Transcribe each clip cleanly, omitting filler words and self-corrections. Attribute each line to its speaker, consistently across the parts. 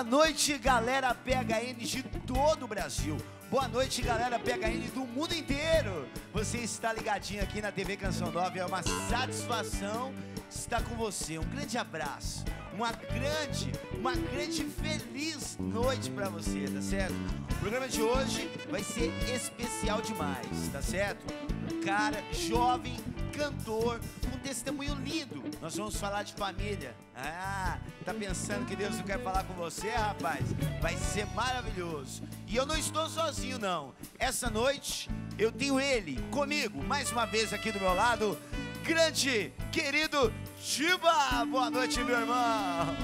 Speaker 1: Boa noite, galera PHN de todo o Brasil. Boa noite, galera PHN do mundo inteiro. Você está ligadinho aqui na TV Canção Nova. É uma satisfação estar com você. Um grande abraço. Uma grande feliz noite pra você, tá certo? O programa de hoje vai ser especial demais, tá certo? Um cara jovem, cantor, com testemunho lindo. Nós vamos falar de família. Ah, tá pensando que Deus não quer falar com você, rapaz? Vai ser maravilhoso. E eu não estou sozinho, não. Essa noite eu tenho ele comigo, mais uma vez aqui do meu lado, grande, querido Giba. Boa noite, meu irmão.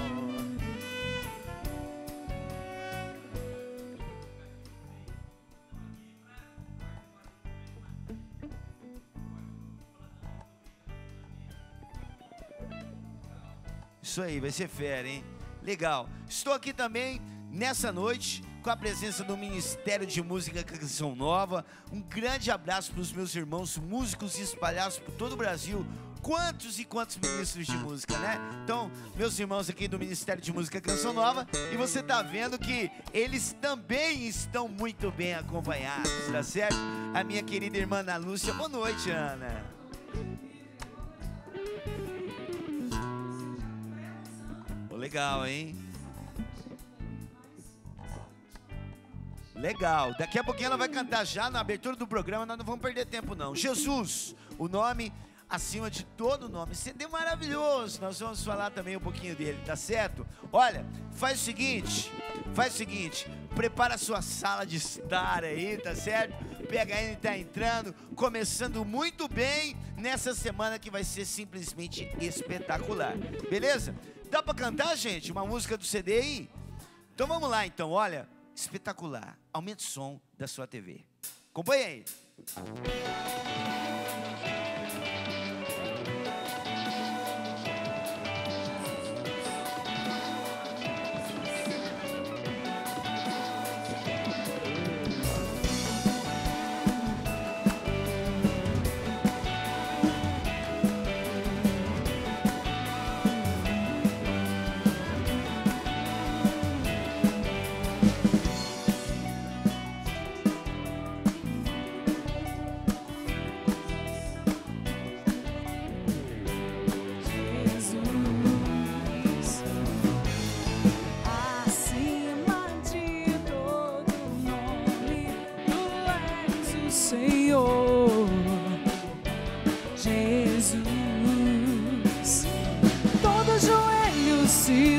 Speaker 1: Isso aí, vai ser fera, hein? Legal. Estou aqui também nessa noite com a presença do Ministério de Música Canção Nova. Um grande abraço para os meus irmãos músicos espalhados por todo o Brasil. Quantos e quantos ministros de música, né? Então, meus irmãos aqui do Ministério de Música Canção Nova, e você tá vendo que eles também estão muito bem acompanhados, tá certo? A minha querida irmã Ana Lúcia. Boa noite, Ana. Legal, hein? Legal. Daqui a pouquinho ela vai cantar já na abertura do programa. Nós não vamos perder tempo, não. Jesus, o nome acima de todo nome. CD maravilhoso. Nós vamos falar também um pouquinho dele, tá certo? Olha, faz o seguinte. Prepara a sua sala de estar aí, tá certo? PHN tá entrando, começando muito bem nessa semana que vai ser simplesmente espetacular. Beleza? Dá pra cantar, gente? Uma música do CD aí? Então vamos lá, então. Olha, espetacular. Aumente o som da sua TV. Acompanhe aí.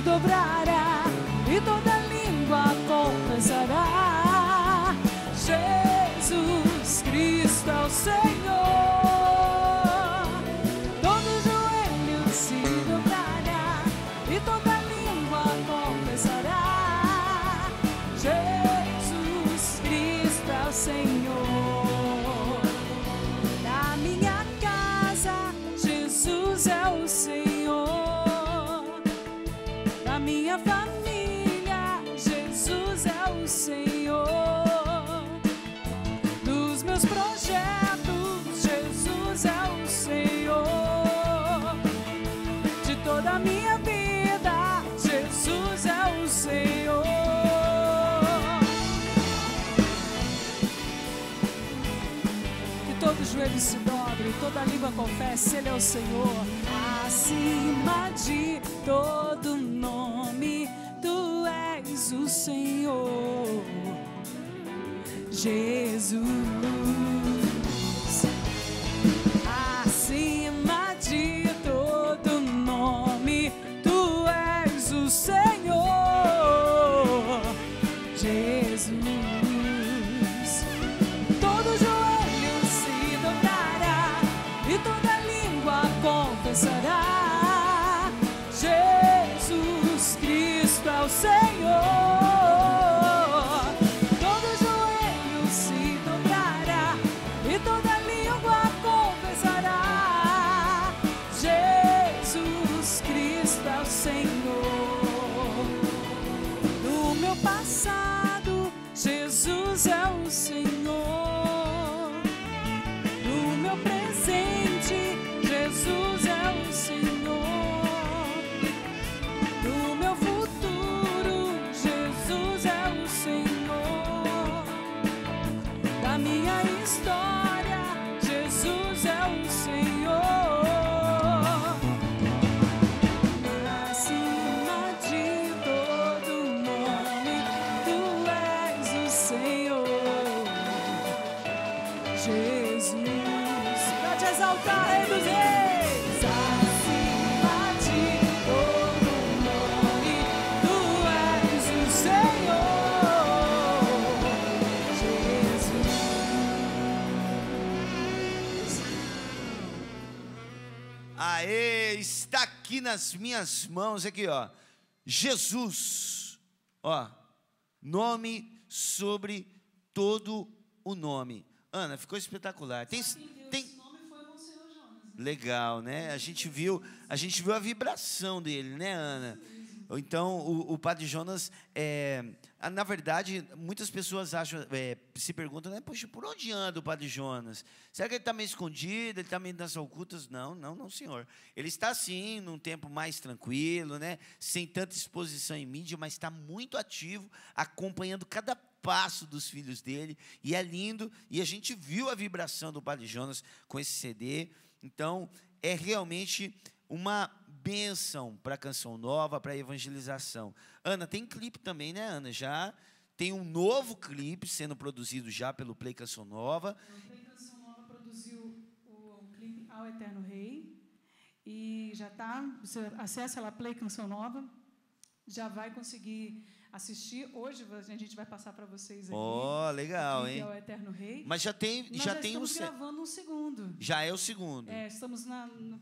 Speaker 2: Dobrará e toda língua confessará: Jesus Cristo é o Senhor. Todo joelho se dobrará e toda língua confessará: Jesus Cristo é o Senhor. Na minha casa, Jesus é o Senhor. Minha família, Jesus é o Senhor. Dos meus projetos, Jesus é o Senhor. De toda a minha vida, Jesus é o Senhor. Que todo joelho se dobre, toda língua confesse, Ele é o Senhor. Acima de todo nome, Tu és o Senhor, Jesus. Acima de todo nome, Tu és o Senhor, Jesus. Todo joelho se dobrará e toda língua confessará: Jesus Cristo é o Senhor. Todo joelho se dobrará Jesus, pra te exaltar, Rei dos Reis. Acima de todo nome, tu és o Senhor, Jesus.
Speaker 1: Aê, está aqui nas minhas mãos, aqui ó, Jesus, ó, nome sobre todo o nome. Ana, ficou espetacular. Tem...
Speaker 2: Esse nome foi com o Senhor Jonas, né?
Speaker 1: Legal, né? A gente viu a vibração dele, né, Ana? Então, o Padre Jonas, na verdade, muitas pessoas acham, se perguntam, né? Poxa, por onde anda o Padre Jonas? Será que ele está meio escondido? Ele está meio nas ocultas? Não, senhor. Ele está, sim, num tempo mais tranquilo, né? Sem tanta exposição em mídia, mas está muito ativo, acompanhando cada passo dos filhos dele, e é lindo, e a gente viu a vibração do Padre Jonas com esse CD. Então, é realmente uma bênção para a Canção Nova, para a evangelização. Ana, tem clipe também, né, Ana? Já tem um novo clipe sendo produzido já pelo Play Canção Nova.
Speaker 2: O Play Canção Nova produziu o clipe Ao Eterno Rei, e já está, você acessa lá Play Canção Nova, já vai conseguir assistir. Hoje a gente vai passar para vocês aqui.
Speaker 1: Oh, legal, hein?
Speaker 2: Ao Eterno Rei.
Speaker 1: Mas já tem
Speaker 2: estamos gravando um segundo.
Speaker 1: Já é o segundo.
Speaker 2: Estamos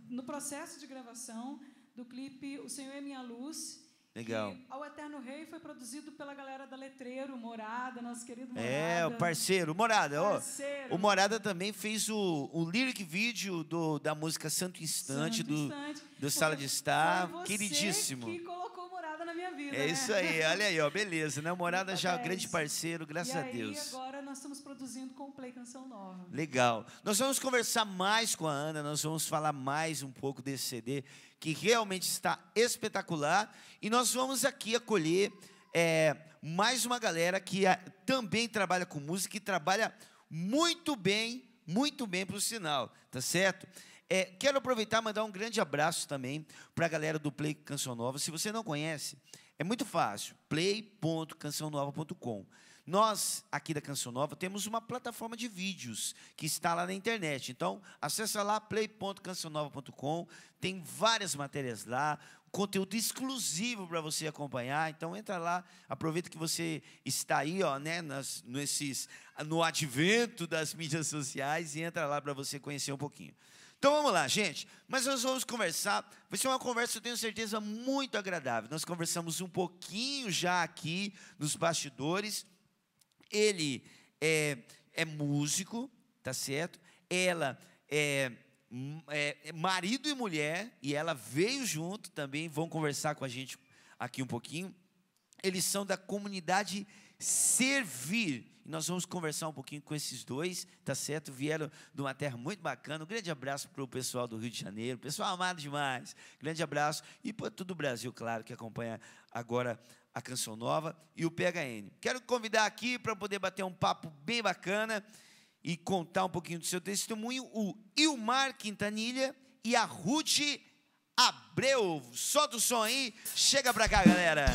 Speaker 2: no processo de gravação do clipe O Senhor é Minha Luz.
Speaker 1: Legal.
Speaker 2: Que Ao Eterno Rei foi produzido pela galera da Letreiro, Morada, nosso querido Morada.
Speaker 1: O parceiro, Morada.
Speaker 2: Parceiro.
Speaker 1: O Morada também fez o lyric video da música Santo Instante, do Sala de Estar.
Speaker 2: Foi você
Speaker 1: queridíssimo.
Speaker 2: Que colocou Morada na minha vida.
Speaker 1: É isso aí, olha aí, ó, beleza, né? O Morada já é um grande parceiro, graças a Deus.
Speaker 2: E agora nós estamos produzindo com o Play Canção Nova.
Speaker 1: Legal. Nós vamos conversar mais com a Ana, nós vamos falar mais um pouco desse CD, que realmente está espetacular. E nós vamos aqui acolher mais uma galera que também trabalha com música e trabalha muito bem para o sinal, tá certo? Quero aproveitar e mandar um grande abraço também para a galera do Play Canção Nova. Se você não conhece, é muito fácil, play.cançãonova.com. Nós, aqui da Canção Nova, temos uma plataforma de vídeos que está lá na internet. Então, acessa lá, play.cançãonova.com. Tem várias matérias lá, conteúdo exclusivo para você acompanhar. Então, entra lá, aproveita que você está aí, ó, né, no advento das mídias sociais, e entra lá para você conhecer um pouquinho. Então, vamos lá, gente. Mas nós vamos conversar. Vai ser uma conversa, eu tenho certeza, muito agradável. Nós conversamos um pouquinho já aqui nos bastidores. Ele é músico, tá certo? Ela é marido e mulher, e ela veio junto também, vão conversar com a gente aqui um pouquinho. Eles são da comunidade Servir, e nós vamos conversar um pouquinho com esses dois, tá certo? Vieram de uma terra muito bacana. Um grande abraço para o pessoal do Rio de Janeiro, pessoal amado demais, grande abraço, e para todo o Brasil, claro, que acompanha agora a Canção Nova e o PHN. Quero convidar aqui para poder bater um papo bem bacana e contar um pouquinho do seu testemunho, o Ilmar Quintanilha e a Ruth Abreu. Solta o som aí, chega para cá, galera.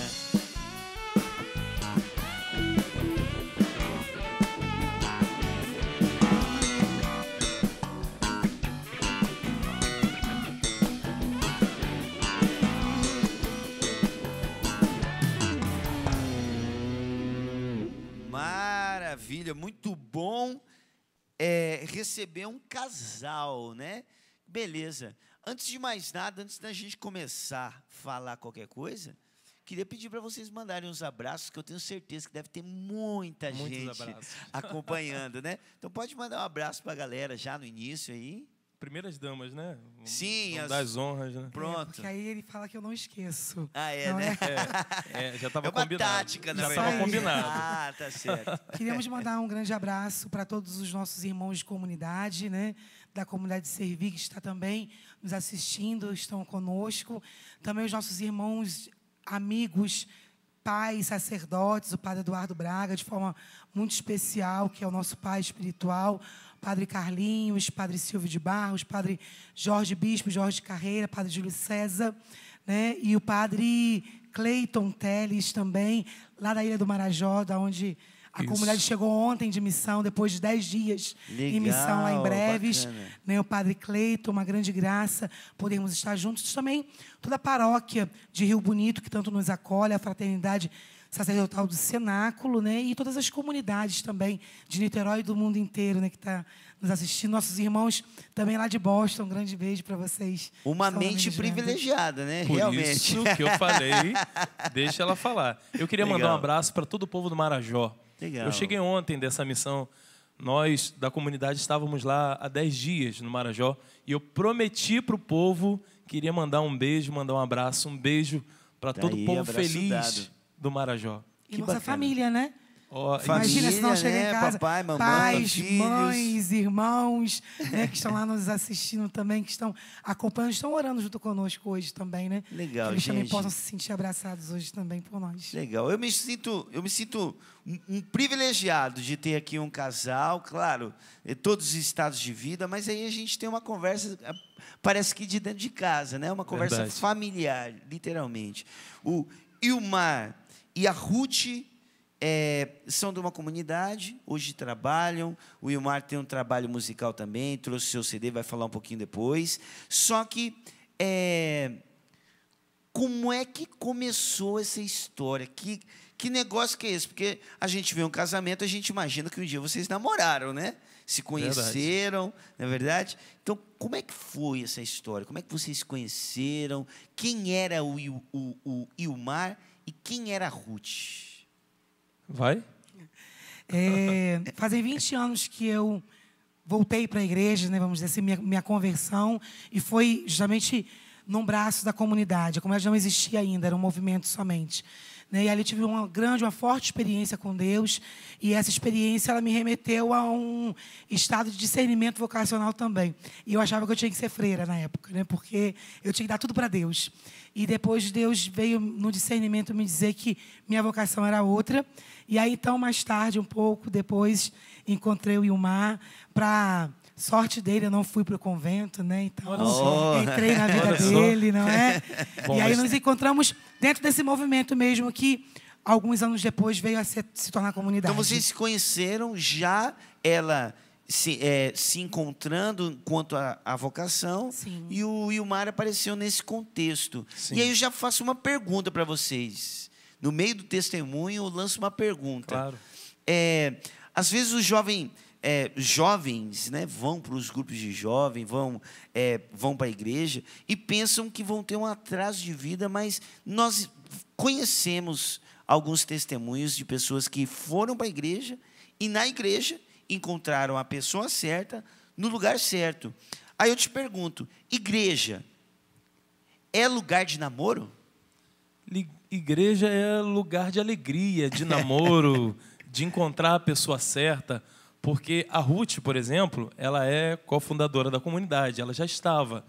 Speaker 1: Maravilha, muito bom receber um casal, né? Beleza. Antes de mais nada, antes da gente começar a falar qualquer coisa, queria pedir para vocês mandarem uns abraços, que eu tenho certeza que deve ter muita gente acompanhando, né? Então pode mandar um abraço para a galera já no início aí.
Speaker 3: Primeiras damas, né?
Speaker 1: Sim,
Speaker 3: das honras, né?
Speaker 1: Pronto.
Speaker 4: Porque aí ele fala que eu não esqueço.
Speaker 1: Não
Speaker 4: né?
Speaker 3: Já estava
Speaker 1: combinado. Tática,
Speaker 3: já estava combinado.
Speaker 1: Ah, tá certo.
Speaker 4: Queríamos mandar um grande abraço para todos os nossos irmãos de comunidade, né? Da comunidade Servir, que está também nos assistindo, estão conosco. Também os nossos irmãos, amigos, pais, sacerdotes, o Padre Eduardo Braga, de forma muito especial, que é o nosso pai espiritual, Padre Carlinhos, Padre Silvio de Barros, Padre Jorge Bispo, Jorge Carreira, Padre Júlio César, né? E o Padre Cleiton Teles também, lá da Ilha do Marajó, da onde A
Speaker 3: Isso.
Speaker 4: comunidade chegou ontem de missão, depois de 10 dias em missão lá em
Speaker 1: Legal,
Speaker 4: Breves.
Speaker 1: bacana.
Speaker 4: Né, o Padre Cleiton, uma grande graça podermos estar juntos. Também toda a paróquia de Rio Bonito, que tanto nos acolhe, a Fraternidade Sacerdotal do Cenáculo, né, e todas as comunidades também de Niterói e do mundo inteiro, né, que está nos assistindo. Nossos irmãos também lá de Boston, um grande beijo para vocês.
Speaker 1: Uma
Speaker 4: Estão lá
Speaker 1: mente
Speaker 4: nos vendo.
Speaker 1: privilegiada, né?
Speaker 3: Por
Speaker 1: Realmente.
Speaker 3: isso que eu falei, deixa ela falar. Eu queria mandar
Speaker 1: Legal.
Speaker 3: um abraço para todo o povo do Marajó.
Speaker 1: Legal.
Speaker 3: Eu cheguei ontem dessa missão. Nós, da comunidade, estávamos lá há 10 dias no Marajó. E eu prometi para o povo que iria mandar um beijo, mandar um abraço, um beijo para
Speaker 1: Tá
Speaker 3: todo
Speaker 1: aí,
Speaker 3: o povo
Speaker 1: abraço
Speaker 3: feliz
Speaker 1: dado.
Speaker 3: do Marajó.
Speaker 4: E
Speaker 1: Que
Speaker 4: nossa
Speaker 1: bacana.
Speaker 4: família, né?
Speaker 3: Ó,
Speaker 1: Família,
Speaker 4: Imagina se nós chegamos
Speaker 1: né?
Speaker 4: em casa,
Speaker 1: Papai, mamãe,
Speaker 4: pais,
Speaker 1: filhos.
Speaker 4: mães, irmãos, né, que estão lá nos assistindo também, que estão acompanhando, estão orando junto conosco hoje também, né?
Speaker 1: Legal,
Speaker 4: que eles também
Speaker 1: gente.
Speaker 4: possam se sentir abraçados hoje também por nós.
Speaker 1: Legal. Eu me sinto um privilegiado de ter aqui um casal, claro, todos os estados de vida, mas aí a gente tem uma conversa, parece que de dentro de casa, né? Uma conversa
Speaker 3: Verdade.
Speaker 1: familiar, literalmente. O Ilmar e a Ruth são de uma comunidade, hoje trabalham. O Ilmar tem um trabalho musical também, trouxe seu CD, vai falar um pouquinho depois. Só que, como é que começou essa história? Que negócio que é esse? Porque a gente vê um casamento, a gente imagina que um dia vocês namoraram, né? Se conheceram, não é verdade? Então, como é que foi essa história? Como é que vocês se conheceram? Quem era o Ilmar e quem era a Ruth?
Speaker 3: vai?
Speaker 4: Fazem 20 anos que eu voltei para a igreja, né, vamos dizer assim, minha conversão, e foi justamente num braço da comunidade. A comunidade não existia ainda, era um movimento somente. Né, e ali eu tive uma forte experiência com Deus, e essa experiência ela me remeteu a um estado de discernimento vocacional também. E eu achava que eu tinha que ser freira na época, né, porque eu tinha que dar tudo para Deus. E depois Deus veio no discernimento me dizer que minha vocação era outra. E aí, então, mais tarde, um pouco depois, encontrei o Ilmar. Para sorte dele, eu não fui para o convento, né? Então,
Speaker 3: Olha só.
Speaker 4: entrei na vida
Speaker 3: Olha só.
Speaker 4: dele, não é?
Speaker 3: Bom,
Speaker 4: E aí
Speaker 3: mas-
Speaker 4: nos encontramos dentro desse movimento mesmo que, alguns anos depois, veio a se tornar comunidade.
Speaker 1: Então, vocês se conheceram já, ela se encontrando quanto à vocação,
Speaker 4: Sim.
Speaker 1: e o Ilmar apareceu nesse contexto.
Speaker 3: Sim.
Speaker 1: E aí eu já faço uma pergunta para vocês. No meio do testemunho, eu lanço uma pergunta.
Speaker 3: Claro.
Speaker 1: Às vezes os jovens, né, vão para os grupos de jovens, vão para a igreja e pensam que vão ter um atraso de vida, mas nós conhecemos alguns testemunhos de pessoas que foram para a igreja e na igreja encontraram a pessoa certa no lugar certo. Aí eu te pergunto, igreja é lugar de namoro?
Speaker 3: Igreja é lugar de alegria, de namoro, de encontrar a pessoa certa. Porque a Ruth, por exemplo, ela é cofundadora da comunidade, ela já estava.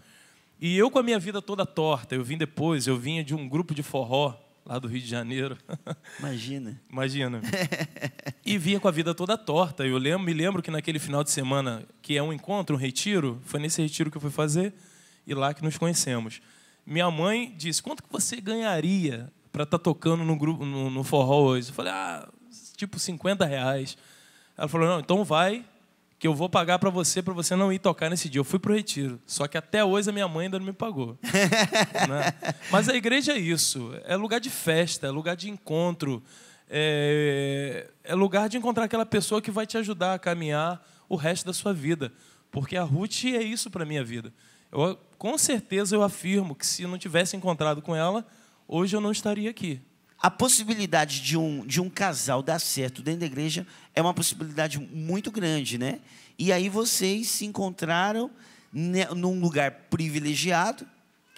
Speaker 3: E eu, com a minha vida toda torta, eu vinha de um grupo de forró, lá do Rio de Janeiro.
Speaker 1: Imagina.
Speaker 3: Imagina. E vinha com a vida toda torta. Eu me lembro que naquele final de semana, que é um encontro, um retiro, foi nesse retiro que eu fui fazer, e lá que nos conhecemos. Minha mãe disse, quanto que você ganharia para estar tocando no forró hoje? Eu falei, tipo R$50. Ela falou, não, então vai, que eu vou pagar para você não ir tocar nesse dia. Eu fui para o retiro. Só que até hoje a minha mãe ainda não me pagou. Né? Mas a igreja é isso. É lugar de festa, é lugar de encontro. É lugar de encontrar aquela pessoa que vai te ajudar a caminhar o resto da sua vida. Porque a Ruth é isso para a minha vida. Com certeza eu afirmo que se não tivesse encontrado com ela, hoje eu não estaria aqui.
Speaker 1: A possibilidade de um casal dar certo dentro da igreja é uma possibilidade muito grande, né? E aí vocês se encontraram num lugar privilegiado,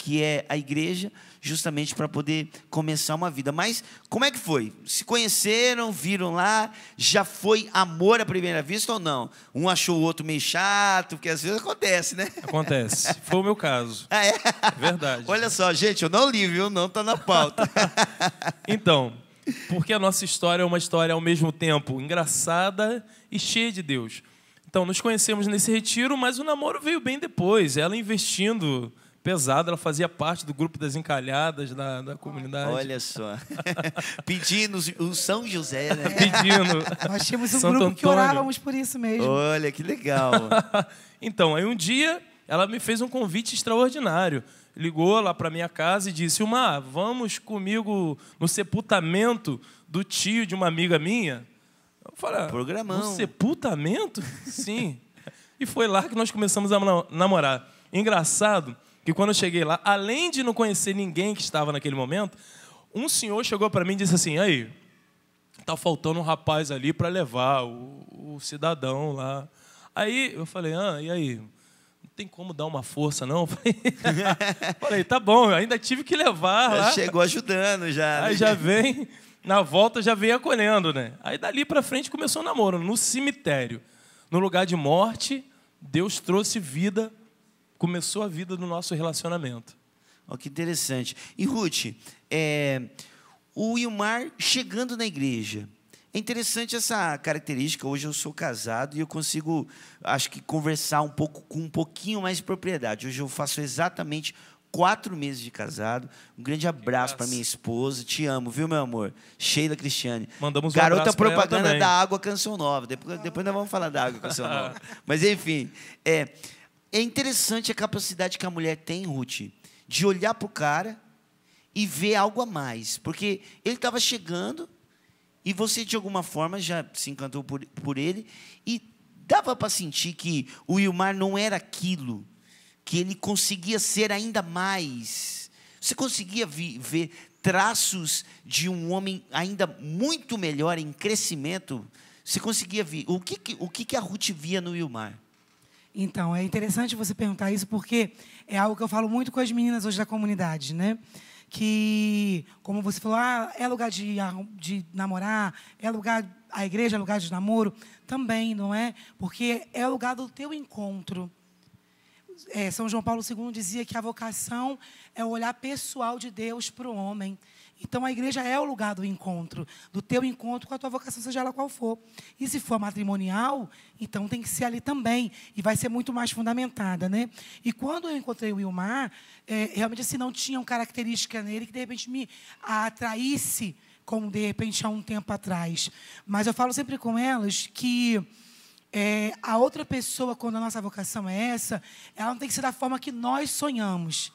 Speaker 1: que é a igreja, justamente para poder começar uma vida. Mas como é que foi? Se conheceram, viram lá, já foi amor à primeira vista ou não? Um achou o outro meio chato, porque às vezes acontece, né?
Speaker 3: Acontece. Foi o meu caso.
Speaker 1: Ah, é?
Speaker 3: Verdade.
Speaker 1: Olha só, gente, eu não li, viu? Não está na pauta.
Speaker 3: Então, porque a nossa história é uma história ao mesmo tempo engraçada e cheia de Deus. Então, nos conhecemos nesse retiro, mas o namoro veio bem depois. Ela investindo pesado, ela fazia parte do grupo das encalhadas da comunidade.
Speaker 1: Olha só. Pedindo o São José, né?
Speaker 3: Pedindo.
Speaker 4: Nós tínhamos um
Speaker 3: Santo
Speaker 4: grupo que
Speaker 3: Antônio.
Speaker 4: orávamos por isso mesmo.
Speaker 1: Olha, que legal.
Speaker 3: Então, aí um dia ela me fez um convite extraordinário. Ligou lá para minha casa e disse: Ilmar, vamos comigo no sepultamento do tio de uma amiga minha? Eu falei:
Speaker 1: Programão.
Speaker 3: No sepultamento? Sim. E foi lá que nós começamos a namorar. Engraçado que quando eu cheguei lá, além de não conhecer ninguém que estava naquele momento, um senhor chegou para mim e disse assim: aí, tá faltando um rapaz ali para levar o cidadão lá. Aí eu falei: e aí? Não tem como dar uma força, não? Falei, tá bom, ainda tive que levar lá.
Speaker 1: Chegou ajudando já.
Speaker 3: Aí já vem, na volta já vem acolhendo, né? Aí dali para frente começou o namoro, no cemitério. No lugar de morte, Deus trouxe vida, começou a vida do nosso relacionamento.
Speaker 1: Oh, que interessante. E, Ruth, o Ilmar chegando na igreja. É interessante essa característica. Hoje eu sou casado e eu consigo, acho que, conversar com um pouquinho mais de propriedade. Hoje eu faço exatamente 4 meses de casado. Um grande abraço para minha esposa. Te amo, viu, meu amor? Sheila Cristiane.
Speaker 3: Mandamos um
Speaker 1: Garota
Speaker 3: abraço pra ela
Speaker 1: propaganda
Speaker 3: também.
Speaker 1: da Água Canção Nova. Depois nós vamos falar da Água Canção Nova. Mas, enfim, é interessante a capacidade que a mulher tem, Ruth, de olhar para o cara e ver algo a mais. Porque ele estava chegando e você, de alguma forma, já se encantou por ele. E dava para sentir que o Ilmar não era aquilo, que ele conseguia ser ainda mais. Você conseguia ver traços de um homem ainda muito melhor, em crescimento? Você conseguia ver. O que a Ruth via no Ilmar?
Speaker 4: Então, é interessante você perguntar isso, porque é algo que eu falo muito com as meninas hoje da comunidade, né? Que, como você falou, é lugar de namorar, a igreja é lugar de namoro, também, não é? Porque é o lugar do teu encontro. São João Paulo II dizia que a vocação é o olhar pessoal de Deus para o homem. Então, a igreja é o lugar do encontro, do teu encontro com a tua vocação, seja ela qual for. E se for matrimonial, então tem que ser ali também, e vai ser muito mais fundamentada, né? E quando eu encontrei o Ilmar, realmente assim, não tinham característica nele que, de repente, me atraísse, como, de repente, há um tempo atrás. Mas eu falo sempre com elas que a outra pessoa, quando a nossa vocação é essa, ela não tem que ser da forma que nós sonhamos,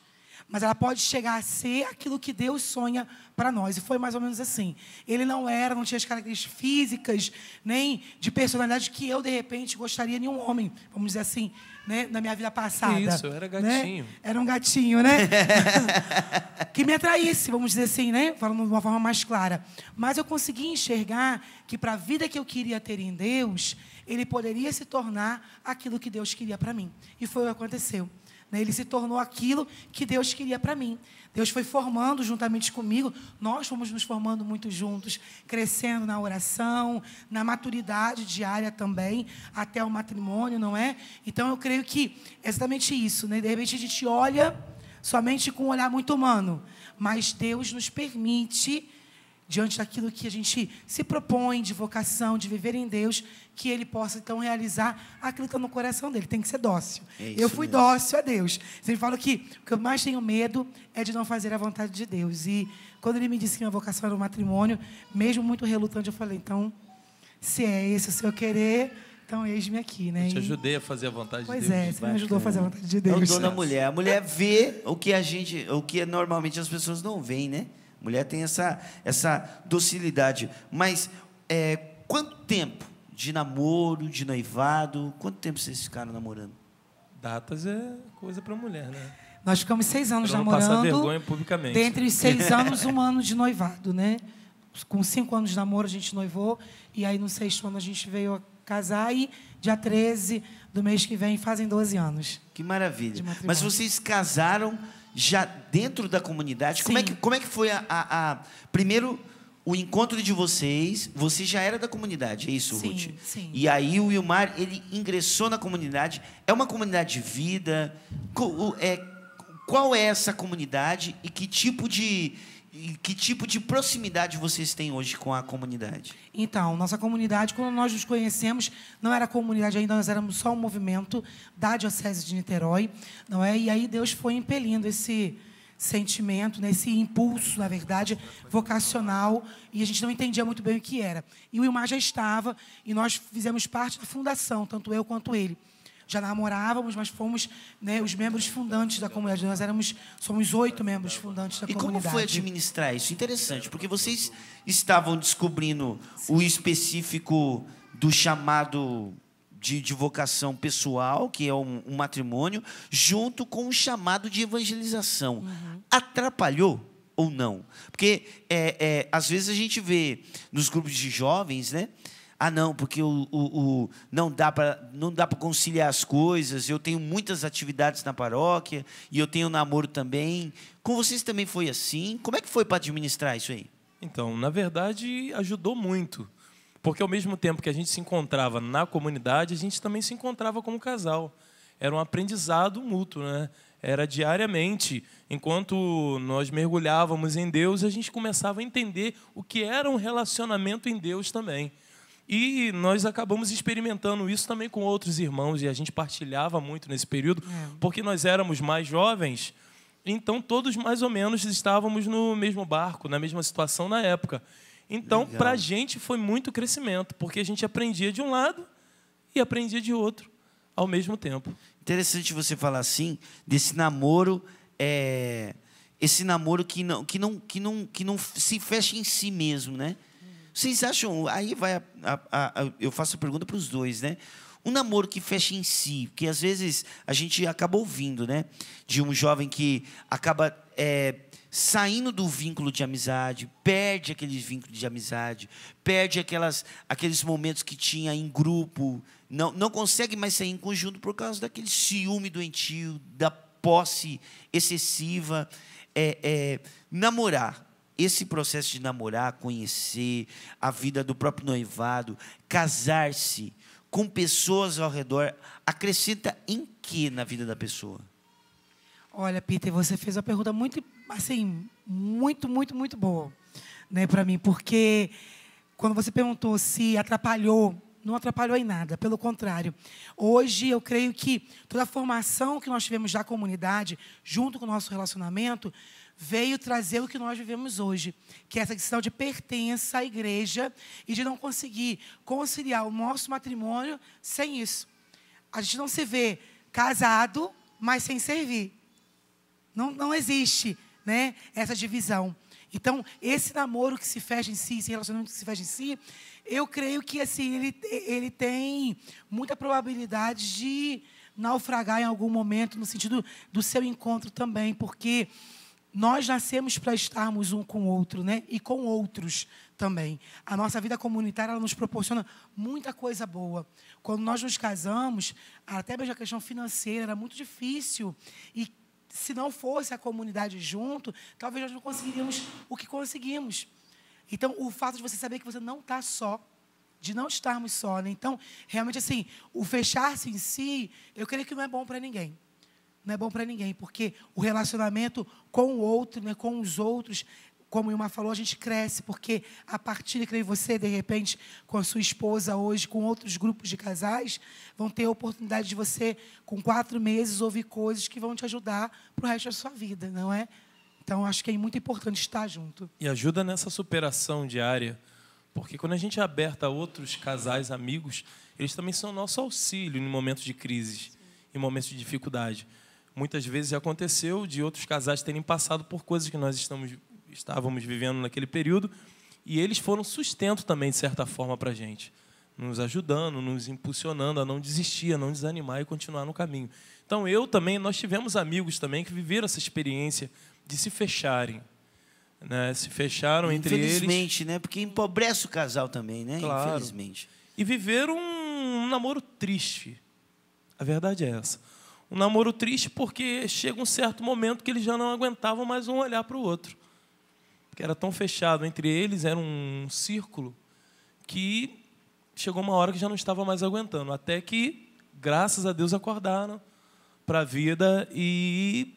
Speaker 4: mas ela pode chegar a ser aquilo que Deus sonha para nós. E foi mais ou menos assim. Ele não tinha as características físicas, nem de personalidade que eu, de repente, gostaria de um homem, vamos dizer assim, né, na minha vida passada.
Speaker 3: Isso, eu era gatinho.
Speaker 4: Né? Era um gatinho, né? Que me atraísse, vamos dizer assim, né? Falando de uma forma mais clara. Mas eu consegui enxergar que, para a vida que eu queria ter em Deus, ele poderia se tornar aquilo que Deus queria para mim. E foi o que aconteceu. Ele se tornou aquilo que Deus queria para mim. Deus foi formando juntamente comigo. Nós fomos nos formando muito juntos, crescendo na oração, na maturidade diária também, até o matrimônio, não é? Então, eu creio que é exatamente isso, né? De repente, a gente olha somente com um olhar muito humano, mas Deus nos permite, diante daquilo que a gente se propõe de vocação, de viver em Deus, que Ele possa, então, realizar aquilo que está no coração dele. Tem que ser dócil. Eu fui dócil a Deus. Sempre falo que o que eu mais tenho medo é de não fazer a vontade de Deus. E quando Ele me disse que minha vocação era o matrimônio, mesmo muito relutante, eu falei, então, se é esse o seu querer, então eis-me aqui, né?
Speaker 3: Eu te ajudei a fazer a vontade de Deus.
Speaker 4: Pois é, você me ajudou a fazer a vontade de Deus.
Speaker 1: É o dom da mulher. A mulher vê o que normalmente as pessoas não veem, né? A mulher tem essa docilidade. Mas quanto tempo de namoro, de noivado, quanto tempo vocês ficaram namorando?
Speaker 3: Datas é coisa para mulher, né?
Speaker 4: Nós ficamos 6 anos
Speaker 3: Pra não
Speaker 4: namorando.
Speaker 3: passar vergonha publicamente.
Speaker 4: Dentre os 6 anos, 1 ano de noivado, né? Com 5 anos de namoro, a gente noivou. E aí, no 6º ano, a gente veio a casar. E dia 13 do mês que vem, fazem 12 anos.
Speaker 1: Que maravilha. Mas vocês casaram já dentro da comunidade?
Speaker 4: Sim.
Speaker 1: Como é que foi primeiro, o encontro de vocês? Você já era da comunidade, é isso,
Speaker 4: Sim,
Speaker 1: Ruth?
Speaker 4: sim.
Speaker 1: E aí o Ilmar, ele ingressou na comunidade. É uma comunidade de vida? Qual é essa comunidade e que tipo de E que tipo de proximidade vocês têm hoje com a comunidade?
Speaker 4: Então, nossa comunidade, quando nós nos conhecemos, não era comunidade ainda, nós éramos só um movimento da Diocese de Niterói, não é? E aí Deus foi impelindo esse sentimento, né, esse impulso, na verdade, vocacional, e a gente não entendia muito bem o que era. E o Wilmar já estava, e nós fizemos parte da fundação, tanto eu quanto ele. Já namorávamos, mas fomos, né, os membros fundantes da comunidade. Somos 8 membros fundantes da comunidade.
Speaker 1: E como foi administrar isso? Interessante, porque vocês estavam descobrindo o específico do chamado de vocação pessoal, que é um matrimônio, junto com o chamado de evangelização. Atrapalhou ou não? Porque, às vezes, a gente vê nos grupos de jovens, né? Ah, não, porque não dá para conciliar as coisas, eu tenho muitas atividades na paróquia, e eu tenho namoro também. Com vocês também foi assim? Como é que foi para administrar isso aí?
Speaker 3: Então, na verdade, ajudou muito. Porque, ao mesmo tempo que a gente se encontrava na comunidade, a gente também se encontrava como casal. Era um aprendizado mútuo, né? Era diariamente. Enquanto nós mergulhávamos em Deus, a gente começava a entender o que era um relacionamento em Deus também. E nós acabamos experimentando isso também com outros irmãos, e a gente partilhava muito nesse período, porque nós éramos mais jovens, então todos mais ou menos estávamos no mesmo barco, na mesma situação na época. Então, para a gente foi muito crescimento, porque a gente aprendia de um lado e aprendia de outro ao mesmo tempo.
Speaker 1: Interessante você falar assim, desse namoro, esse namoro que não se fecha em si mesmo, né? Vocês acham, aí vai eu faço a pergunta para os dois, né? Um namoro que fecha em si, porque às vezes a gente acaba ouvindo, né? De um jovem que acaba saindo do vínculo de amizade, perde aqueles vínculos de amizade, perde aqueles momentos que tinha em grupo, não consegue mais sair em conjunto por causa daquele ciúme doentio, da posse excessiva. Namorar. Esse processo de namorar, conhecer a vida do próprio noivado, casar-se com pessoas ao redor, acrescenta em que na vida da pessoa?
Speaker 4: Olha, Peter, você fez uma pergunta muito, assim, muito boa, né, para mim, porque quando você perguntou se atrapalhou, não atrapalhou em nada, pelo contrário. Hoje, eu creio que toda a formação que nós tivemos da comunidade, junto com o nosso relacionamento, veio trazer o que nós vivemos hoje, que é essa questão de pertença à igreja e de não conseguir conciliar o nosso matrimônio sem isso. A gente não se vê casado, mas sem servir. Não existe, né, essa divisão. Então, esse namoro que se fecha em si, esse relacionamento que se fecha em si, eu creio que assim, ele tem muita probabilidade de naufragar em algum momento, no sentido do seu encontro também, porque nós nascemos para estarmos um com o outro, né? E com outros também. A nossa vida comunitária ela nos proporciona muita coisa boa. Quando nós nos casamos, até mesmo a questão financeira era muito difícil. E se não fosse a comunidade junto, talvez nós não conseguiríamos o que conseguimos. Então, o fato de você saber que você não está só, de não estarmos só, né? Então, realmente, assim, o fechar-se em si, eu creio que não é bom para ninguém. Não é bom para ninguém, porque o relacionamento com o outro, né, com os outros, como o Ilmar falou, a gente cresce, porque a partilha que você, de repente, com a sua esposa hoje, com outros grupos de casais, vão ter a oportunidade de você, com 4 meses, ouvir coisas que vão te ajudar para o resto da sua vida, não é? Então, acho que é muito importante estar junto.
Speaker 3: E ajuda nessa superação diária, porque quando a gente é aberta a outros casais, amigos, eles também são nosso auxílio em momentos de crise, em momentos de dificuldade. Muitas vezes aconteceu de outros casais terem passado por coisas que nós estávamos vivendo naquele período, e eles foram sustento também, de certa forma, para a gente, nos ajudando, nos impulsionando a não desistir, a não desanimar e continuar no caminho. Então, nós tivemos amigos também que viveram essa experiência de se fecharem, né? Se fecharam entre eles.
Speaker 1: Infelizmente, né? Porque empobrece o casal também, né?
Speaker 3: Claro.
Speaker 1: Infelizmente.
Speaker 3: E viveram um namoro triste. A verdade é essa. Um namoro triste porque chega um certo momento que eles já não aguentavam mais um olhar para o outro. Porque era tão fechado entre eles, era um círculo, que chegou uma hora que já não estava mais aguentando. Até que, graças a Deus, acordaram para a vida e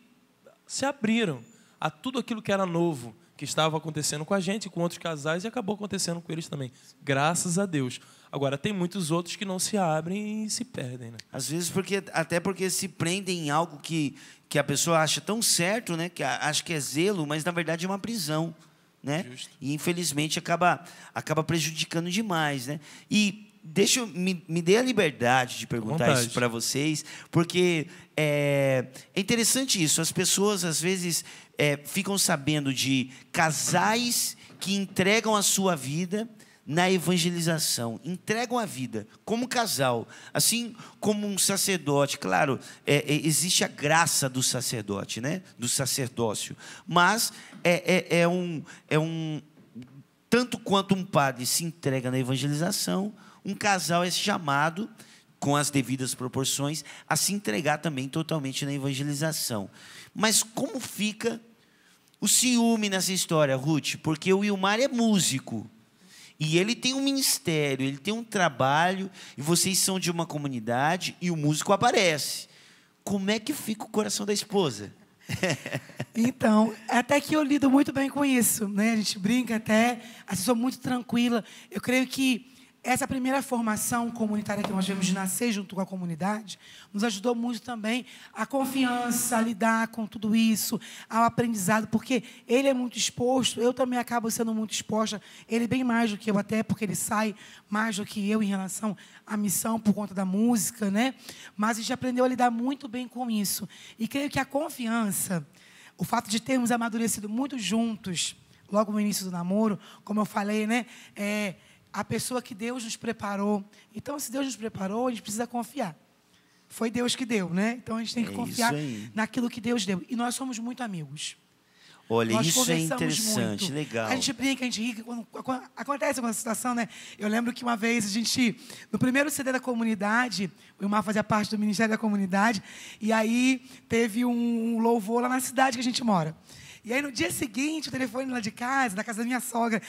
Speaker 3: se abriram a tudo aquilo que era novo, que estava acontecendo com a gente, com outros casais, e acabou acontecendo com eles também. Graças a Deus. Agora, tem muitos outros que não se abrem e se perdem, né?
Speaker 1: Às vezes, até porque se prendem em algo que a pessoa acha tão certo, né? Que acha que é zelo, mas, na verdade, é uma prisão. Né?
Speaker 3: Justo.
Speaker 1: E, infelizmente, acaba prejudicando demais. Né? E me dê a liberdade de perguntar isso para vocês, porque é interessante isso. As pessoas, às vezes, ficam sabendo de casais que entregam a sua vida na evangelização, entregam a vida como casal, assim como um sacerdote. Claro, existe a graça do sacerdote, né? Do sacerdócio, mas tanto quanto um padre se entrega na evangelização, um casal é chamado, com as devidas proporções, a se entregar também totalmente na evangelização. Mas como fica o ciúme nessa história, Ruth? Porque o Wilmar é músico. E ele tem um ministério, ele tem um trabalho, e vocês são de uma comunidade, e o músico aparece. Como é que fica o coração da esposa?
Speaker 4: Então, até que eu lido muito bem com isso, né? A gente brinca até, assim, sou muito tranquila. Eu creio que essa primeira formação comunitária que nós tivemos de nascer junto com a comunidade nos ajudou muito também a confiança, a lidar com tudo isso, ao aprendizado, porque ele é muito exposto, eu também acabo sendo muito exposta, ele bem mais do que eu, até porque ele sai mais do que eu em relação à missão por conta da música, né? Mas a gente aprendeu a lidar muito bem com isso. E creio que a confiança, o fato de termos amadurecido muito juntos, logo no início do namoro, como eu falei, né? A pessoa que Deus nos preparou. Então, se Deus nos preparou, a gente precisa confiar. Foi Deus que deu, né? Então, a gente tem que confiar naquilo que Deus deu. E nós somos muito amigos.
Speaker 1: Olha,
Speaker 4: nós
Speaker 1: isso é interessante,
Speaker 4: muito.
Speaker 1: legal.
Speaker 4: A gente brinca, a gente ri. Quando acontece alguma situação, né? Eu lembro que uma vez a gente, no primeiro CD da comunidade, o Wilmar fazia parte do Ministério da Comunidade, e aí teve um louvor lá na cidade que a gente mora. E aí, no dia seguinte, o telefone lá de casa, da casa da minha sogra,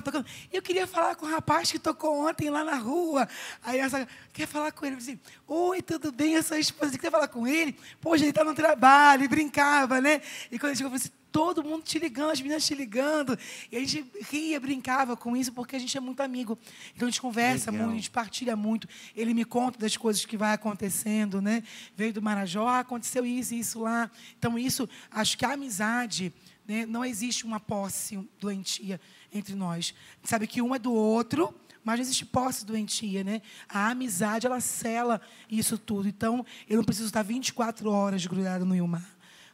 Speaker 4: tocando. Eu queria falar com o rapaz que tocou ontem lá na rua. Aí a sogra, quer falar com ele? Eu disse, oi, tudo bem? Eu sou a esposa. Você quer falar com ele? Poxa, ele está no trabalho, e brincava, né? E quando ele chegou, eu falei assim, todo mundo te ligando, as meninas te ligando. E a gente ria, brincava com isso, porque a gente é muito amigo. Então, a gente conversa muito, a gente partilha muito. Ele me conta das coisas que vai acontecendo, né? Veio do Marajó, aconteceu isso e isso lá. Então, isso, acho que a amizade, né, não existe uma posse doentia entre nós. Sabe que um é do outro, mas não existe posse doentia, né? A amizade, ela sela isso tudo. Então, eu não preciso estar 24 horas grudado no Wilmar,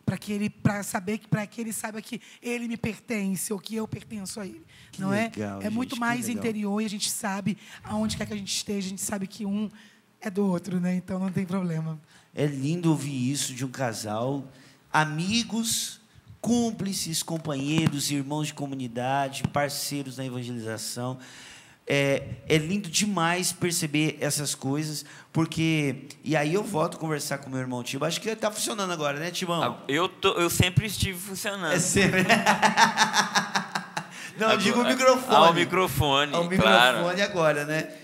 Speaker 4: para que ele saiba que ele me pertence ou que eu pertenço a ele. Não
Speaker 1: legal,
Speaker 4: é? É muito mais interior, e a gente sabe aonde quer que a gente esteja, a gente sabe que um é do outro, né? Então não tem problema.
Speaker 1: É lindo ouvir isso de um casal, amigos, cúmplices, companheiros, irmãos de comunidade, parceiros na evangelização. É lindo demais perceber essas coisas, porque... E aí eu volto a conversar com meu irmão Tibo. Acho que está funcionando agora, né, Tibão?
Speaker 5: Eu sempre estive funcionando.
Speaker 1: É sempre. Não, eu digo o microfone.
Speaker 5: Ao microfone, claro.
Speaker 1: Microfone agora, né?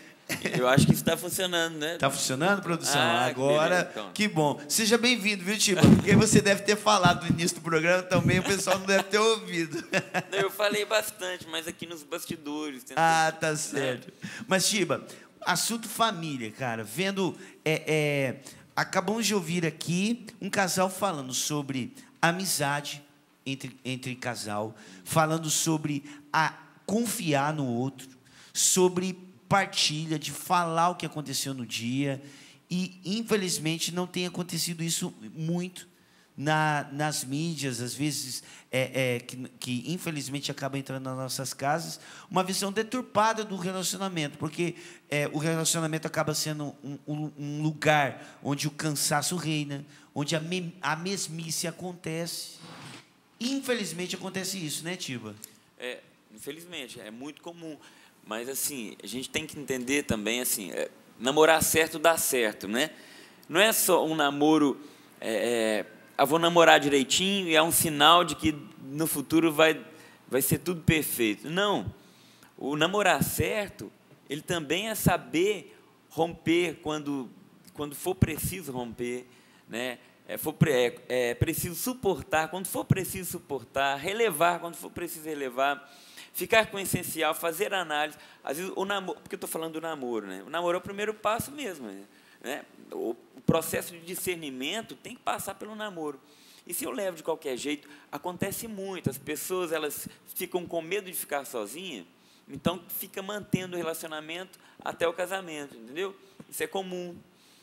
Speaker 5: Eu acho que isso está funcionando, né?
Speaker 1: Está funcionando, produção? Agora,
Speaker 5: que beleza, então.
Speaker 1: Que bom. Seja bem-vindo, viu, Tibo? Porque você deve ter falado no início do programa também, o pessoal não deve ter ouvido.
Speaker 5: Eu falei bastante, mas aqui nos bastidores.
Speaker 1: Tá certo. Mas, Tiba, assunto família, cara. Vendo... acabamos de ouvir aqui um casal falando sobre amizade entre casal, falando sobre confiar no outro, sobre partilha, de falar o que aconteceu no dia, e infelizmente não tem acontecido isso muito nas mídias, às vezes que infelizmente acaba entrando nas nossas casas, uma visão deturpada do relacionamento, porque o relacionamento acaba sendo um lugar onde o cansaço reina, onde a mesmice acontece. Infelizmente acontece isso, né, Tiba?
Speaker 5: Infelizmente, é muito comum. Mas, assim, a gente tem que entender também, assim, namorar certo dá certo, né? Não é só um namoro, vou namorar direitinho e é um sinal de que no futuro vai ser tudo perfeito. Não. O namorar certo, ele também é saber romper quando for preciso romper, né? preciso suportar, quando for preciso suportar, relevar quando for preciso relevar, ficar com o essencial, fazer análise. Às vezes, o namoro, porque eu estou falando do namoro, né? O namoro é o primeiro passo mesmo, né? O processo de discernimento tem que passar pelo namoro. E se eu levo de qualquer jeito, acontece muito. As pessoas elas ficam com medo de ficar sozinhas, então fica mantendo o relacionamento até o casamento, entendeu? Isso é comum.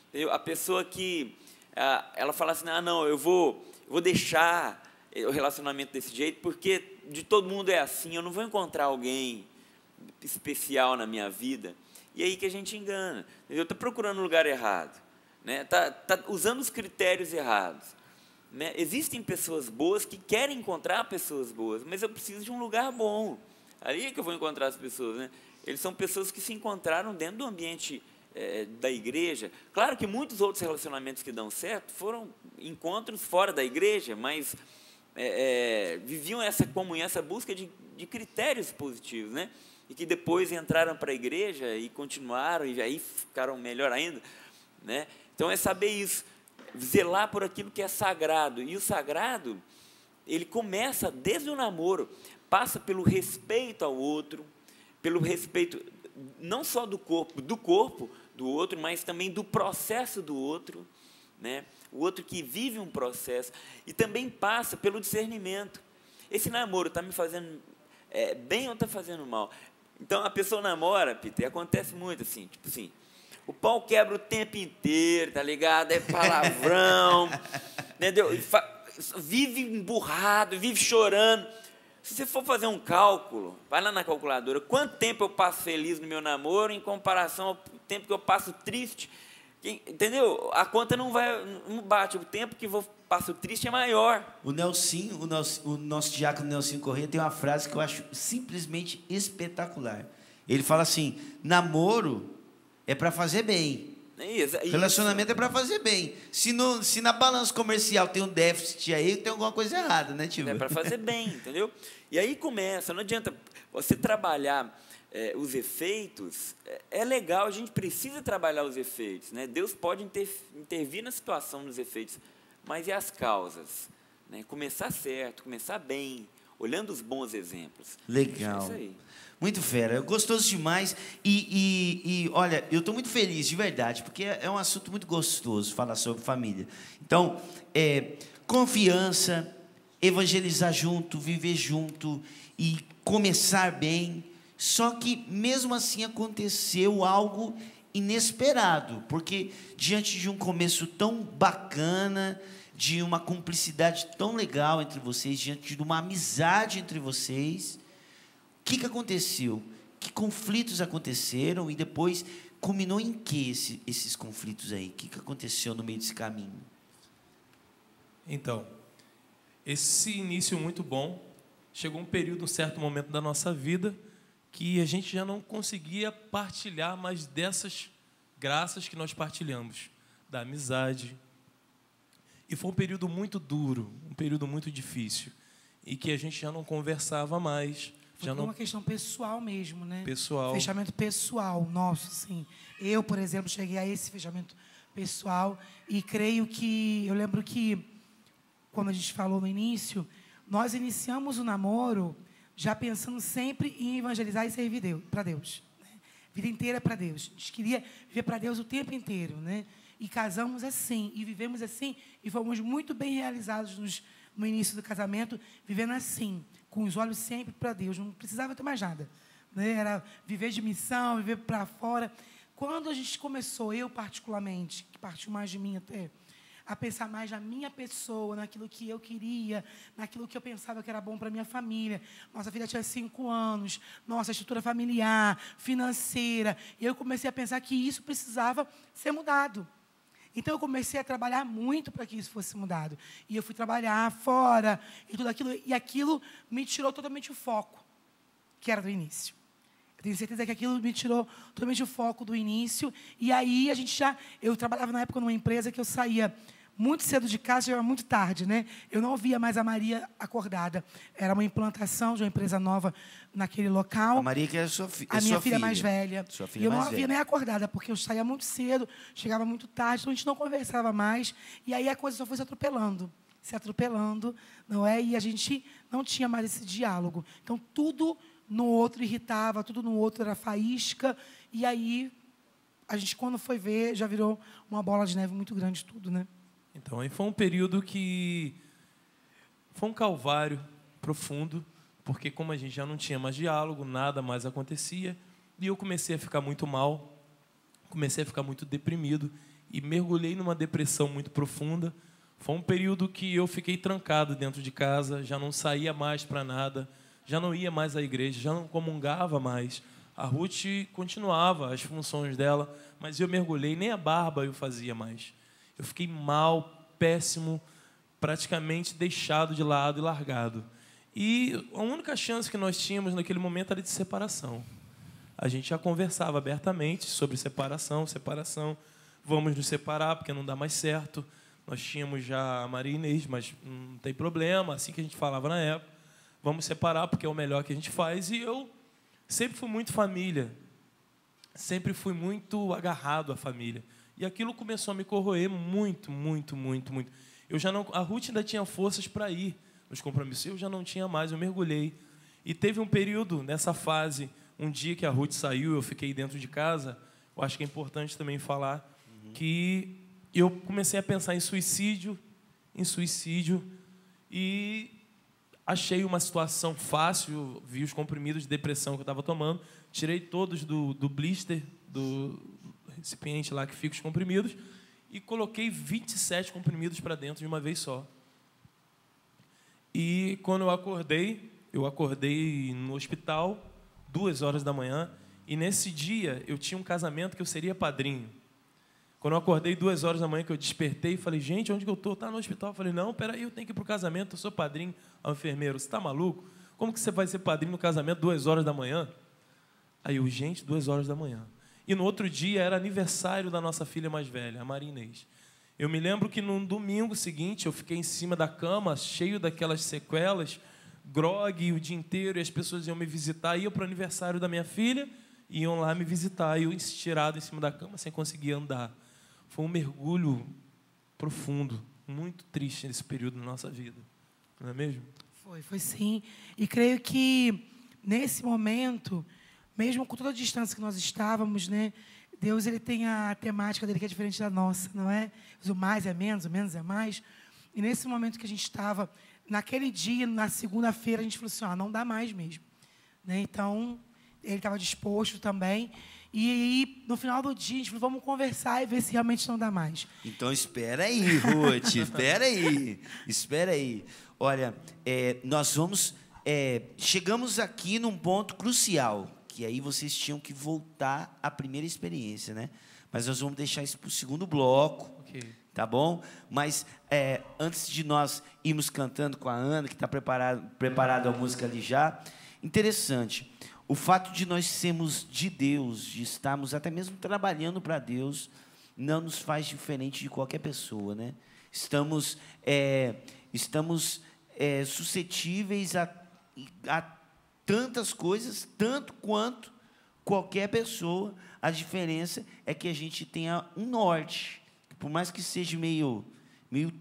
Speaker 5: Entendeu? A pessoa que ela fala assim, não, eu vou deixar o relacionamento desse jeito, porque de todo mundo é assim, eu não vou encontrar alguém especial na minha vida. E aí que a gente engana. Eu estou procurando o lugar errado, né? Tá usando os critérios errados, né? Existem pessoas boas que querem encontrar pessoas boas, mas eu preciso de um lugar bom. Ali é que eu vou encontrar as pessoas, né? Eles são pessoas que se encontraram dentro do ambiente da igreja. Claro que muitos outros relacionamentos que dão certo foram encontros fora da igreja, mas viviam essa comunhão, essa busca de critérios positivos, né? E que depois entraram para a igreja e continuaram, e aí ficaram melhor ainda, né? Então, é saber isso, zelar por aquilo que é sagrado. E o sagrado, ele começa desde o namoro, passa pelo respeito ao outro, pelo respeito não só do corpo do outro, mas também do processo do outro, né? O outro que vive um processo, e também passa pelo discernimento. Esse namoro está me fazendo bem ou está fazendo mal? Então, a pessoa namora, Peter, e acontece muito assim, tipo assim, o pau quebra o tempo inteiro, tá ligado? É palavrão, entendeu? Vive emburrado, vive chorando. Se você for fazer um cálculo, vai lá na calculadora, quanto tempo eu passo feliz no meu namoro em comparação ao tempo que eu passo triste, entendeu? A conta não bate, o tempo que eu passo triste é maior.
Speaker 1: O nosso diácono Nelson Corrêa tem uma frase que eu acho simplesmente espetacular. Ele fala assim, namoro é para fazer bem. Relacionamento é para fazer bem. Se na balança comercial tem um déficit aí, tem alguma coisa errada, né, tio?
Speaker 5: É para fazer bem, entendeu? E aí começa, não adianta você trabalhar os efeitos, é legal, a gente precisa trabalhar os efeitos, né? Deus pode intervir na situação dos efeitos, mas e as causas? Né? Começar certo, começar bem, olhando os bons exemplos.
Speaker 1: Legal.
Speaker 5: É isso aí.
Speaker 1: Muito fera, gostoso demais. E olha, eu estou muito feliz, de verdade, porque é um assunto muito gostoso falar sobre família. Então, confiança, evangelizar junto, viver junto e começar bem. Só que, mesmo assim, aconteceu algo inesperado, porque diante de um começo tão bacana, de uma cumplicidade tão legal entre vocês, diante de uma amizade entre vocês, o que aconteceu? Que conflitos aconteceram e depois culminou em que esses conflitos aí? O que aconteceu no meio desse caminho?
Speaker 3: Então, esse início muito bom, chegou um certo momento da nossa vida, que a gente já não conseguia partilhar mais dessas graças que nós partilhamos, da amizade. E foi um período muito duro, um período muito difícil, e que a gente já não conversava mais.
Speaker 4: Foi uma questão pessoal mesmo, né?
Speaker 3: Pessoal.
Speaker 4: Fechamento pessoal, nosso, sim. Eu, por exemplo, cheguei a esse fechamento pessoal e creio que... Eu lembro que, quando a gente falou no início, nós iniciamos o namoro já pensando sempre em evangelizar e servir para Deus. Né? A vida inteira para Deus. A gente queria viver para Deus o tempo inteiro, né? E casamos assim, e vivemos assim, e fomos muito bem realizados no início do casamento, vivendo assim, com os olhos sempre para Deus, não precisava ter mais nada, né? Era viver de missão, viver para fora. Quando a gente começou, eu particularmente, que partiu mais de mim até, a pensar mais na minha pessoa, naquilo que eu queria, naquilo que eu pensava que era bom para a minha família. Nossa filha tinha 5 anos, nossa estrutura familiar, financeira, e eu comecei a pensar que isso precisava ser mudado. Então, eu comecei a trabalhar muito para que isso fosse mudado. E eu fui trabalhar fora e tudo aquilo. E aquilo me tirou totalmente o foco, que era do início. Eu tenho certeza que aquilo me tirou totalmente o foco do início. E aí, eu trabalhava na época numa empresa que eu saía muito cedo de casa, chegava muito tarde, né? Eu não via mais a Maria acordada. Era uma implantação de uma empresa nova naquele local.
Speaker 1: A Maria que é a sua,
Speaker 4: a minha filha mais velha.
Speaker 1: Sua filha
Speaker 4: e eu não
Speaker 1: mais
Speaker 4: a via
Speaker 1: velha.
Speaker 4: nem acordada, porque eu saía muito cedo, chegava muito tarde, então a gente não conversava mais. E aí a coisa só foi se atropelando, não é? E a gente não tinha mais esse diálogo. Então, tudo no outro irritava, tudo no outro era faísca. E aí, a gente, quando foi ver, já virou uma bola de neve muito grande tudo, né?
Speaker 3: Então, aí foi um período que foi um calvário profundo, porque como a gente já não tinha mais diálogo, nada mais acontecia, e eu comecei a ficar muito mal, comecei a ficar muito deprimido e mergulhei numa depressão muito profunda. Foi um período que eu fiquei trancado dentro de casa, já não saía mais para nada, já não ia mais à igreja, já não comungava mais. A Ruth continuava as funções dela, mas eu mergulhei, nem a barba eu fazia mais. Eu fiquei mal, péssimo, praticamente deixado de lado e largado. E a única chance que nós tínhamos naquele momento era de separação. A gente já conversava abertamente sobre separação, vamos nos separar porque não dá mais certo. Nós tínhamos já a Maria Inês, mas não tem problema, assim que a gente falava na época. Vamos separar porque é o melhor que a gente faz. E eu sempre fui muito família, sempre fui muito agarrado à família. E aquilo começou a me corroer muito. A Ruth ainda tinha forças para ir nos compromissos, eu já não tinha mais, eu mergulhei. E teve um período nessa fase, um dia que a Ruth saiu, eu fiquei dentro de casa, eu acho que é importante também falar, que eu comecei a pensar em suicídio, e achei uma situação fácil, vi os comprimidos de depressão que eu estava tomando, tirei todos do blister, do recipiente lá que fica os comprimidos, e coloquei 27 comprimidos para dentro de uma vez só. E quando eu acordei no hospital, 2h da manhã, e nesse dia eu tinha um casamento que eu seria padrinho. Quando eu acordei 2h da manhã, que eu despertei e falei, gente, onde que eu estou? Está no hospital. Eu falei, não, peraí, eu tenho que ir para o casamento, eu sou padrinho. Ao enfermeiro, você está maluco? Como que você vai ser padrinho no casamento 2h da manhã? Aí eu, gente, 2h da manhã. E no outro dia era aniversário da nossa filha mais velha, a Maria Inês. Eu me lembro que no domingo seguinte, eu fiquei em cima da cama, cheio daquelas sequelas, grogue o dia inteiro, e as pessoas iam me visitar, iam para o aniversário da minha filha, iam lá me visitar, e eu estirado em cima da cama, sem conseguir andar. Foi um mergulho profundo, muito triste nesse período da nossa vida. Não é mesmo?
Speaker 4: Foi sim. E creio que, nesse momento, mesmo com toda a distância que nós estávamos, né, Deus ele tem a temática dele que é diferente da nossa, não é? O mais é menos, o menos é mais. E nesse momento que a gente estava, naquele dia, na segunda-feira, a gente falou assim, não dá mais mesmo. Né? Então, ele estava disposto também. E aí, no final do dia, a gente falou, vamos conversar e ver se realmente não dá mais.
Speaker 1: Então, espera aí, Ruth, espera aí. Olha, nós vamos... chegamos aqui num ponto crucial, que aí vocês tinham que voltar à primeira experiência, né? Mas nós vamos deixar isso para o segundo bloco, okay. Tá bom? Mas antes de nós irmos cantando com a Ana, que está preparada a música ali já, interessante, o fato de nós sermos de Deus, de estarmos até mesmo trabalhando para Deus, não nos faz diferente de qualquer pessoa, né? Estamos suscetíveis a tantas coisas, tanto quanto qualquer pessoa. A diferença é que a gente tenha um norte, por mais que seja meio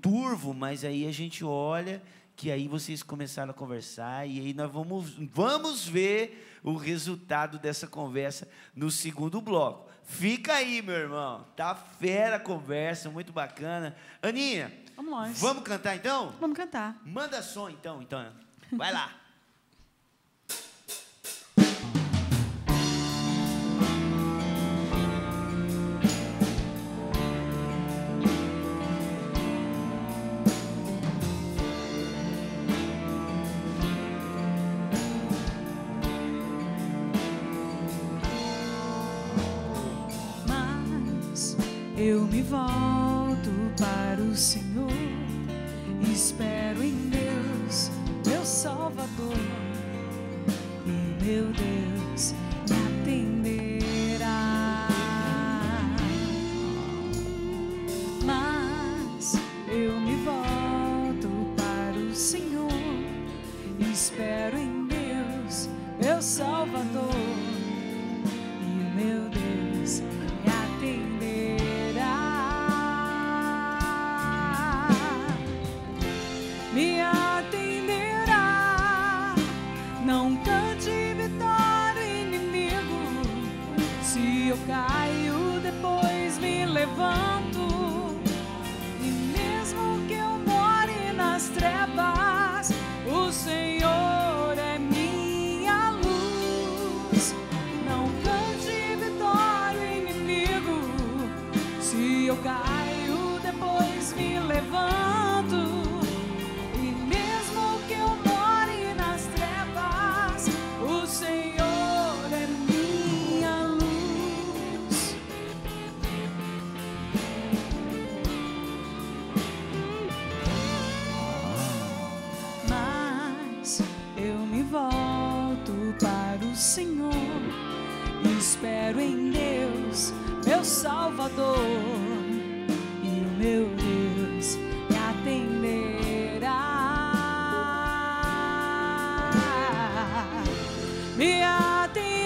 Speaker 1: turvo, mas aí a gente olha que aí vocês começaram a conversar e aí nós vamos ver o resultado dessa conversa no segundo bloco. Fica aí, meu irmão. Tá fera a conversa, muito bacana. Aninha, vamos cantar então?
Speaker 2: Vamos cantar.
Speaker 1: Manda som então. Vai lá.
Speaker 2: Eu me volto para o Senhor, espero em Deus, meu Salvador, e meu Deus me atenderá. Mas caio, depois me levanto. E mesmo que eu more nas trevas, o Senhor é minha luz. Não cante vitória, inimigo. Se eu caio, depois me levanto. E mesmo que eu more nas trevas, o Senhor é minha luz. Mas eu me volto para o Senhor e espero em Deus, meu Salvador, e o meu Deus me atenderá. Me atenderá.